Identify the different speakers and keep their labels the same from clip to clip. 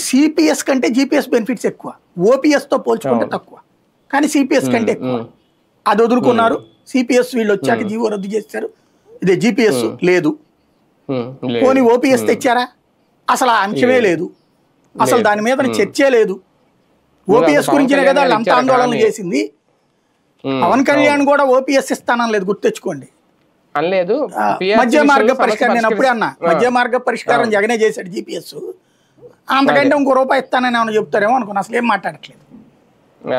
Speaker 1: CPS కంటే GPS benefits ఎక్కువ, OPS తో పోల్చుకుంటే తక్కువ, కానీ సిపిఎస్ కంటే ఎక్కువ. అది వదులుకున్నారు. సిపిఎస్ వీళ్ళు వచ్చాక జీవో రద్దు చేస్తారు, ఇదే జిపిఎస్ లేదు. పోనీ ఓపీఎస్ తెచ్చారా? అసలు ఆ అంశమే లేదు, అసలు దాని మీద చర్చే లేదు. ఓపీఎస్ గురించినే కదా వాళ్ళు అంత ఆందోళన చేసింది. పవన్ కళ్యాణ్ కూడా ఓపీఎస్ ఇస్తానని లేదు, గుర్తెచ్చుకోండి. మధ్య మార్గ పరిష్కారం నేను అప్పుడే అన్నా, మధ్య మార్గ పరిష్కారం జగనే చేశాడు జిపిఎస్. అంతకంటే ఇంకో రూపాయి ఇస్తానని ఏమైనా చెప్తారేమో అనుకున్నా, అసలు ఏం మాట్లాడట్లేదు.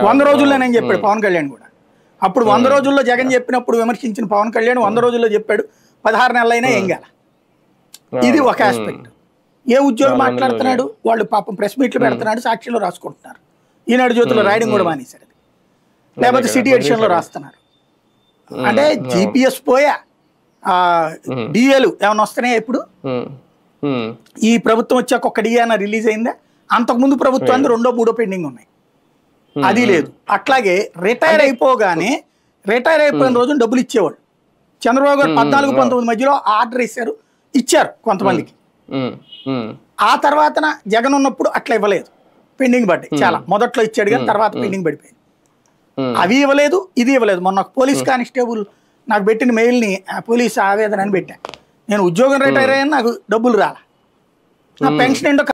Speaker 1: 100 రోజుల్లో నేను చెప్పాడు పవన్ కళ్యాణ్ కూడా. అప్పుడు 100 రోజుల్లో జగన్ చెప్పినప్పుడు విమర్శించిన పవన్ కళ్యాణ్ 100 రోజుల్లో చెప్పాడు, 16 నెలలైనా ఏం కాల. ఇది ఒక ఆస్పెక్ట్. ఏ ఉద్యోగం మాట్లాడుతున్నాడు, వాళ్ళు పాపం ప్రెస్ మీట్లు పెడుతున్నాడు, సాక్షిలో రాసుకుంటున్నారు, ఈనాడు జ్యోతిలో రాయడం కూడా మానేశారు, లేకపోతే సిటీ ఎడిషన్ లో రాస్తున్నారు. అంటే జిపిఎస్ పోయా, డిఏలు ఏమైనా వస్తున్నాయా? ఇప్పుడు ఈ ప్రభుత్వం వచ్చాక ఒక్క డిఏ అయినా రిలీజ్ అయిందా? అంతకుముందు ప్రభుత్వానికి 2, 3 పెండింగ్ ఉన్నాయి, అది లేదు. అట్లాగే రిటైర్ అయిపోగానే, రిటైర్ అయిపోయిన రోజు డబ్బులు ఇచ్చేవాళ్ళు. చంద్రబాబు గారు 14, 19 మధ్యలో ఆర్డర్ ఇచ్చారు కొంతమందికి. ఆ తర్వాత జగన్ ఉన్నప్పుడు అట్లా ఇవ్వలేదు, పెండింగ్ పడ్డాయి చాలా. మొదట్లో ఇచ్చాడు కానీ తర్వాత పెండింగ్ పడిపోయింది. అవి ఇవ్వలేదు, ఇది ఇవ్వలేదు. మొన్న పోలీస్ కానిస్టేబుల్ నాకు పెట్టిన మెయిల్ని పోలీస్ ఆవేదన అని పెట్టా. నేను ఉద్యోగం రిటైర్ అయ్యాను, నాకు డబ్బులు రాలా, నా పెన్షన్ ఏంటో